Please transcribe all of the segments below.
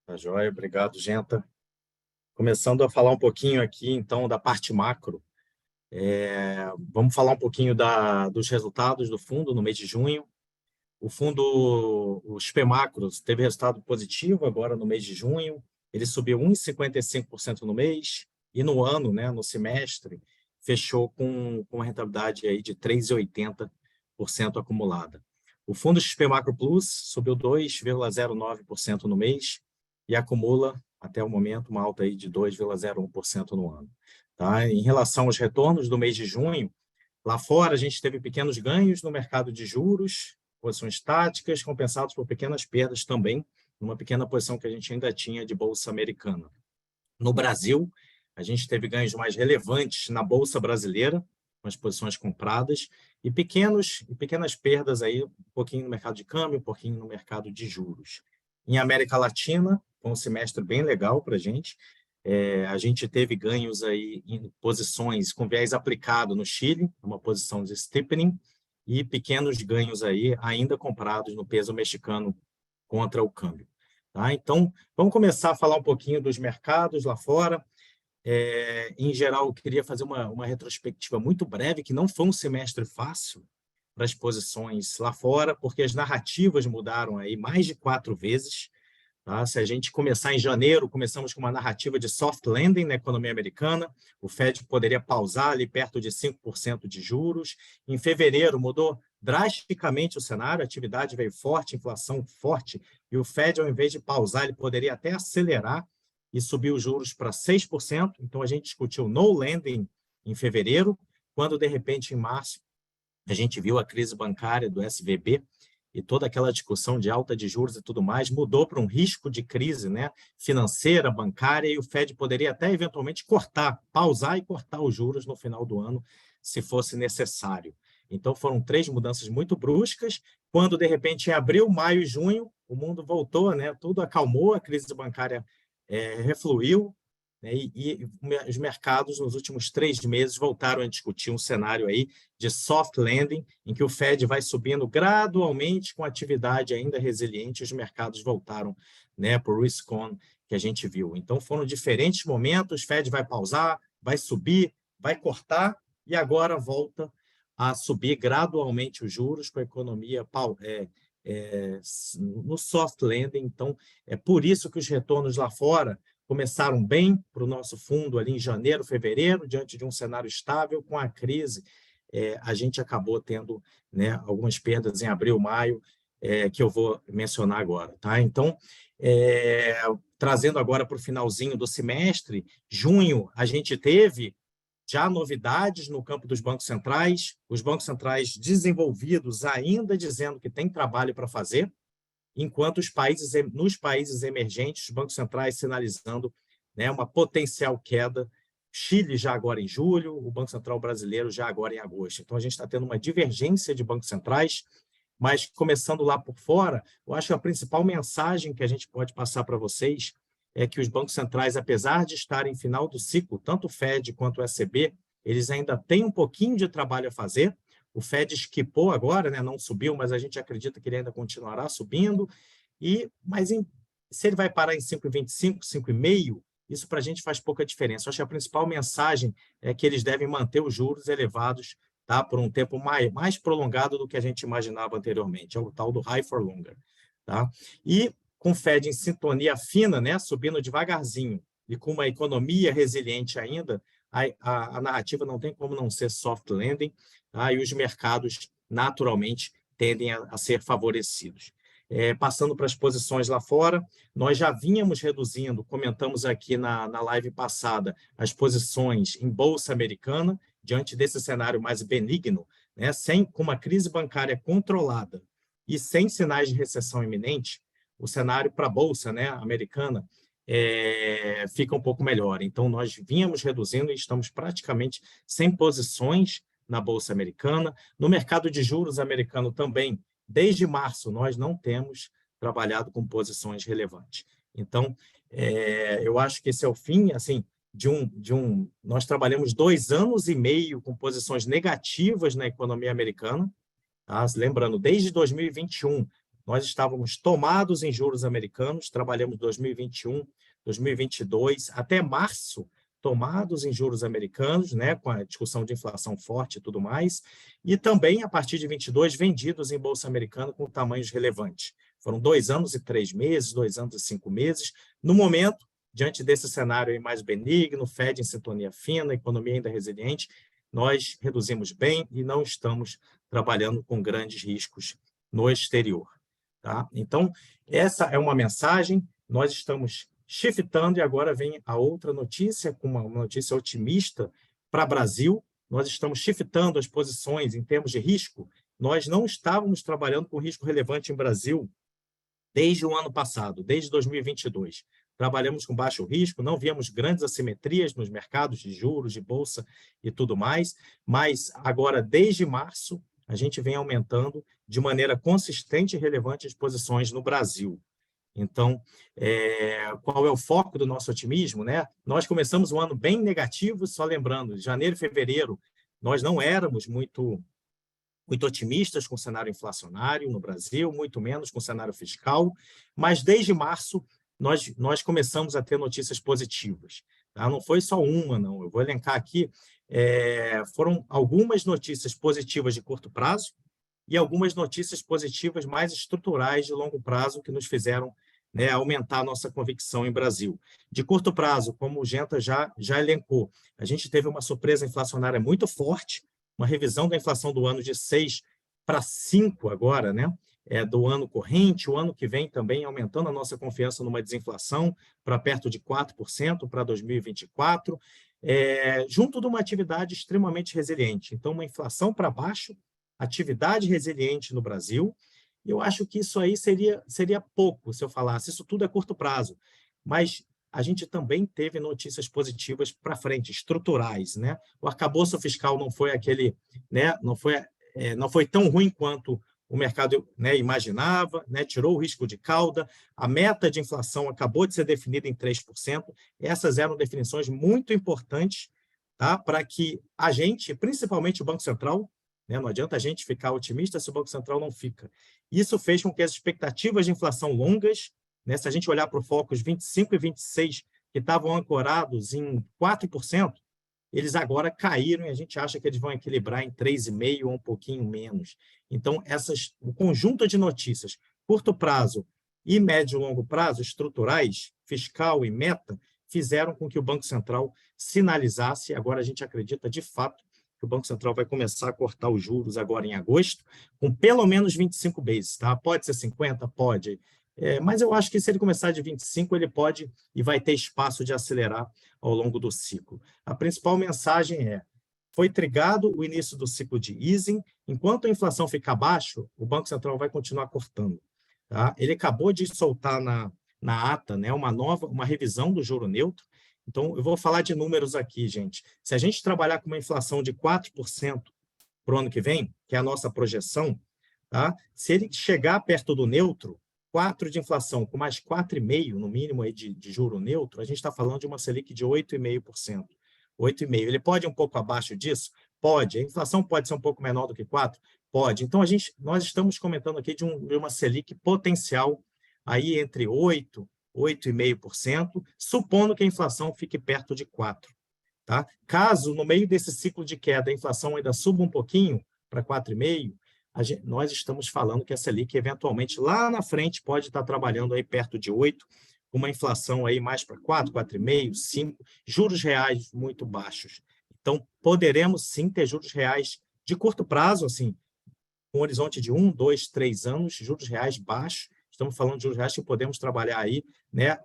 Tá joia, obrigado, Genta. Começando a falar um pouquinho aqui, então, da parte macro. Vamos falar um pouquinho dos resultados do fundo no mês de junho. O fundo, o XP Macros, teve resultado positivo agora no mês de junho. Ele subiu 1,55% no mês e no ano, né, no semestre, fechou com uma rentabilidade aí de 3,80% acumulada. O fundo XP Macro Plus subiu 2,09% no mês e acumula, até o momento, uma alta aí de 2,01% no ano. Tá? Em relação aos retornos do mês de junho, lá fora a gente teve pequenos ganhos no mercado de juros, posições táticas, compensados por pequenas perdas também, numa pequena posição que a gente ainda tinha de bolsa americana. No Brasil, a gente teve ganhos mais relevantes na bolsa brasileira, com as posições compradas, e pequenas perdas aí, um pouquinho no mercado de câmbio, um pouquinho no mercado de juros. Em América Latina, foi um semestre bem legal para a gente. A gente teve ganhos aí em posições com viés aplicado no Chile, uma posição de steepening, e pequenos ganhos aí ainda comprados no peso mexicano contra o câmbio. Tá? Então, vamos começar a falar um pouquinho dos mercados lá fora. Em geral, eu queria fazer uma retrospectiva muito breve, que não foi um semestre fácil para as posições lá fora, porque as narrativas mudaram aí mais de 4 vezes. Tá? Se a gente começar em janeiro, começamos com uma narrativa de soft landing na economia americana, o Fed poderia pausar ali perto de 5% de juros. Em fevereiro, mudou drasticamente o cenário, a atividade veio forte, inflação forte, e o Fed, ao invés de pausar, ele poderia até acelerar e subir os juros para 6%. Então, a gente discutiu no lending em fevereiro, quando, de repente, em março, a gente viu a crise bancária do SVB, e toda aquela discussão de alta de juros e tudo mais mudou para um risco de crise, né, financeira, bancária, e o Fed poderia até eventualmente pausar e cortar os juros no final do ano, se fosse necessário. Então foram 3 mudanças muito bruscas. Quando, de repente, em abril, maio e junho, o mundo voltou, né, tudo acalmou, a crise bancária refluiu, né, e os mercados, nos últimos 3 meses, voltaram a discutir um cenário aí de soft landing, em que o Fed vai subindo gradualmente com atividade ainda resiliente, os mercados voltaram, né, para o risk-on que a gente viu. Então, foram diferentes momentos, o Fed vai pausar, vai subir, vai cortar, e agora volta a subir gradualmente os juros com a economia no soft landing. Então, é por isso que os retornos lá fora começaram bem para o nosso fundo ali em janeiro, fevereiro, diante de um cenário estável. Com a crise, a gente acabou tendo, né, algumas perdas em abril, maio, que eu vou mencionar agora. Tá? Então, trazendo agora para o finalzinho do semestre, junho, a gente teve já novidades no campo dos bancos centrais, os bancos centrais desenvolvidos ainda dizendo que tem trabalho para fazer, enquanto nos países emergentes, os bancos centrais sinalizando, né, uma potencial queda. Chile já agora em julho, o Banco Central brasileiro já agora em agosto. Então, a gente está tendo uma divergência de bancos centrais, mas começando lá por fora, eu acho que a principal mensagem que a gente pode passar para vocês é que os bancos centrais, apesar de estarem em final do ciclo, tanto o Fed quanto o ECB, eles ainda têm um pouquinho de trabalho a fazer. O Fed esquipou agora, né? Não subiu, mas a gente acredita que ele ainda continuará subindo. Se ele vai parar em 5,25, 5,5, isso para a gente faz pouca diferença. Eu acho que a principal mensagem é que eles devem manter os juros elevados, tá, por um tempo mais prolongado do que a gente imaginava anteriormente. É o tal do high for longer. Tá? E com o Fed em sintonia fina, né, subindo devagarzinho, e com uma economia resiliente ainda, a narrativa não tem como não ser soft landing, tá? E os mercados, naturalmente, tendem a ser favorecidos. Passando para as posições lá fora, nós já vínhamos reduzindo, comentamos aqui na live passada, as posições em bolsa americana, diante desse cenário mais benigno, né, com uma crise bancária controlada e sem sinais de recessão iminente, o cenário para a bolsa, né, americana fica um pouco melhor. Então, nós vínhamos reduzindo e estamos praticamente sem posições na bolsa americana. No mercado de juros americano também, desde março, nós não temos trabalhado com posições relevantes. Então, eu acho que esse é o fim, assim, nós trabalhamos 2 anos e meio com posições negativas na economia americana, tá? Lembrando, desde 2021, nós estávamos tomados em juros americanos, trabalhamos 2021, 2022, até março, tomados em juros americanos, né, com a discussão de inflação forte e tudo mais, e também, a partir de 22, vendidos em Bolsa Americana com tamanhos relevantes. Foram 2 anos e 3 meses, 2 anos e 5 meses. No momento, diante desse cenário aí mais benigno, Fed em sintonia fina, economia ainda resiliente, nós reduzimos bem e não estamos trabalhando com grandes riscos no exterior. Tá? Então, essa é uma mensagem, nós estamos shiftando e agora vem a outra notícia, com uma notícia otimista para o Brasil. Nós estamos shiftando as posições em termos de risco. Nós não estávamos trabalhando com risco relevante em Brasil desde o ano passado, desde 2022. Trabalhamos com baixo risco, não víamos grandes assimetrias nos mercados de juros, de bolsa e tudo mais, mas agora, desde março, a gente vem aumentando de maneira consistente e relevante as posições no Brasil. Então, qual é o foco do nosso otimismo, né? Nós começamos um ano bem negativo, só lembrando, janeiro e fevereiro, nós não éramos muito otimistas com o cenário inflacionário no Brasil, muito menos com o cenário fiscal, mas desde março nós começamos a ter notícias positivas. Tá? Não foi só uma, não. Eu vou elencar aqui, foram algumas notícias positivas de curto prazo e algumas notícias positivas mais estruturais de longo prazo que nos fizeram, né, aumentar a nossa convicção em Brasil. De curto prazo, como o Genta já elencou, a gente teve uma surpresa inflacionária muito forte, uma revisão da inflação do ano de 6 para 5 agora, né? Do ano corrente, o ano que vem também aumentando a nossa confiança numa desinflação para perto de 4% para 2024, junto de uma atividade extremamente resiliente. Então, uma inflação para baixo, atividade resiliente no Brasil. Eu acho que isso aí seria pouco se eu falasse, isso tudo é curto prazo, mas a gente também teve notícias positivas para frente, estruturais, né? O arcabouço fiscal não foi aquele, né? Não foi tão ruim quanto o mercado, né, imaginava, né? Tirou o risco de cauda, a meta de inflação acabou de ser definida em 3%. Essas eram definições muito importantes, tá? Para que a gente, principalmente o Banco Central, né? Não adianta a gente ficar otimista se o Banco Central não fica. Isso fez com que as expectativas de inflação longas, né, se a gente olhar para o Focus 25 e 26, que estavam ancorados em 4%, eles agora caíram e a gente acha que eles vão equilibrar em 3,5% ou um pouquinho menos. Então, o conjunto de notícias, curto prazo e médio e longo prazo, estruturais, fiscal e meta, fizeram com que o Banco Central sinalizasse, agora a gente acredita de fato, que o Banco Central vai começar a cortar os juros agora em agosto, com pelo menos 25 bases. Tá? Pode ser 50? Pode. Mas eu acho que se ele começar de 25, ele pode e vai ter espaço de acelerar ao longo do ciclo. A principal mensagem foi trigado o início do ciclo de easing, enquanto a inflação ficar abaixo, o Banco Central vai continuar cortando. Tá? Ele acabou de soltar na ata, né, uma revisão do juro neutro. Então, eu vou falar de números aqui, gente. Se a gente trabalhar com uma inflação de 4% para o ano que vem, que é a nossa projeção, tá? Se ele chegar perto do neutro, 4 de inflação com mais 4,5% no mínimo aí de juro neutro, a gente está falando de uma Selic de 8,5%. 8,5%. Ele pode ir um pouco abaixo disso? Pode. A inflação pode ser um pouco menor do que 4%? Pode. Então, nós estamos comentando aqui de uma Selic potencial aí entre 8,5%, supondo que a inflação fique perto de 4%. Tá? Caso, no meio desse ciclo de queda, a inflação ainda suba um pouquinho para 4,5%, nós estamos falando que a Selic, eventualmente, lá na frente, pode estar trabalhando aí perto de 8%, com uma inflação aí mais para 4%, 4,5%, 5%, juros reais muito baixos. Então, poderemos sim ter juros reais de curto prazo, assim, com um horizonte de 1, 2, 3 anos, juros reais baixos. Estamos falando de juros reais que podemos trabalhar aí, né?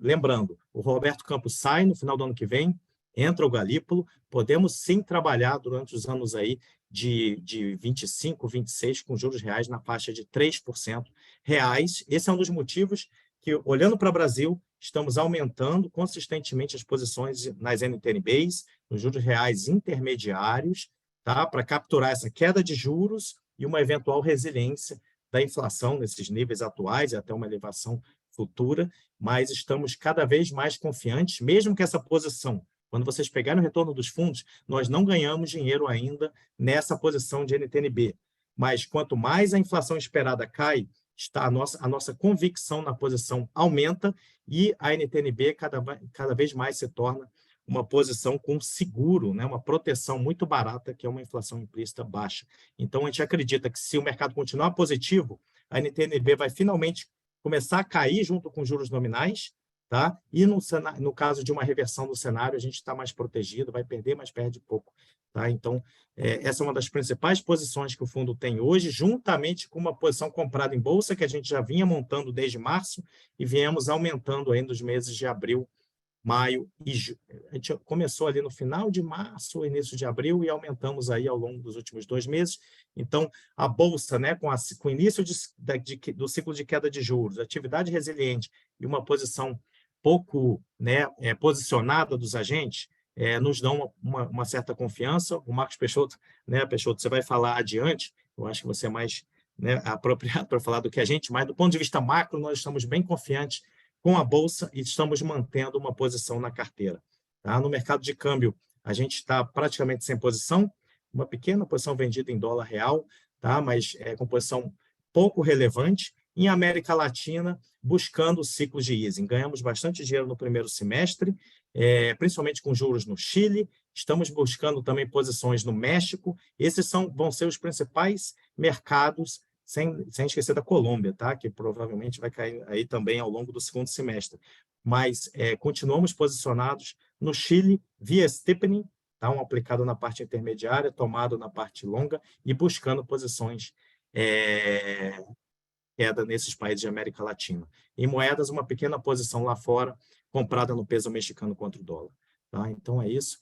Lembrando, o Roberto Campos sai no final do ano que vem, entra o Galípolo, podemos sim trabalhar durante os anos aí de 25, 26, com juros reais na faixa de 3% reais. Esse é um dos motivos que, olhando para o Brasil, estamos aumentando consistentemente as posições nas NTNBs, nos juros reais intermediários, tá? Para capturar essa queda de juros e uma eventual resiliência da inflação nesses níveis atuais e até uma elevação futura, mas estamos cada vez mais confiantes, mesmo que essa posição, quando vocês pegarem o retorno dos fundos, nós não ganhamos dinheiro ainda nessa posição de NTNB, mas quanto mais a inflação esperada cai está a nossa convicção na posição aumenta e a NTNB cada vez mais se torna uma posição com seguro, né, uma proteção muito barata, que é uma inflação implícita baixa. Então, a gente acredita que se o mercado continuar positivo, a NTNB vai finalmente começar a cair junto com juros nominais, tá? E no caso de uma reversão do cenário, a gente está mais protegido, vai perder, mas perde pouco. Tá? Então, essa é uma das principais posições que o fundo tem hoje, juntamente com uma posição comprada em bolsa, que a gente já vinha montando desde março e viemos aumentando aí nos meses de abril, maio e junho. A gente começou ali no final de março, início de abril, e aumentamos aí ao longo dos últimos 2 meses. Então, a bolsa, né, com o início do ciclo de queda de juros, atividade resiliente e uma posição pouco, né, posicionada dos agentes, nos dão uma certa confiança. O Marcos Peixoto, né, Peixoto, você vai falar adiante, eu acho que você é mais, né, apropriado para falar do que a gente, mas do ponto de vista macro, nós estamos bem confiantes com a bolsa e estamos mantendo uma posição na carteira. Tá? No mercado de câmbio, a gente está praticamente sem posição, uma pequena posição vendida em dólar real, tá? Mas com posição pouco relevante. Em América Latina, buscando ciclos de easing. Ganhamos bastante dinheiro no primeiro semestre, principalmente com juros no Chile. Estamos buscando também posições no México. Esses vão ser os principais mercados, sem esquecer da Colômbia, tá? Que provavelmente vai cair aí também ao longo do segundo semestre. Mas continuamos posicionados no Chile via steepening, tá? Aplicado na parte intermediária, tomado na parte longa e buscando posições queda nesses países de América Latina. Em moedas, uma pequena posição lá fora, comprada no peso mexicano contra o dólar. Tá? Então, é isso.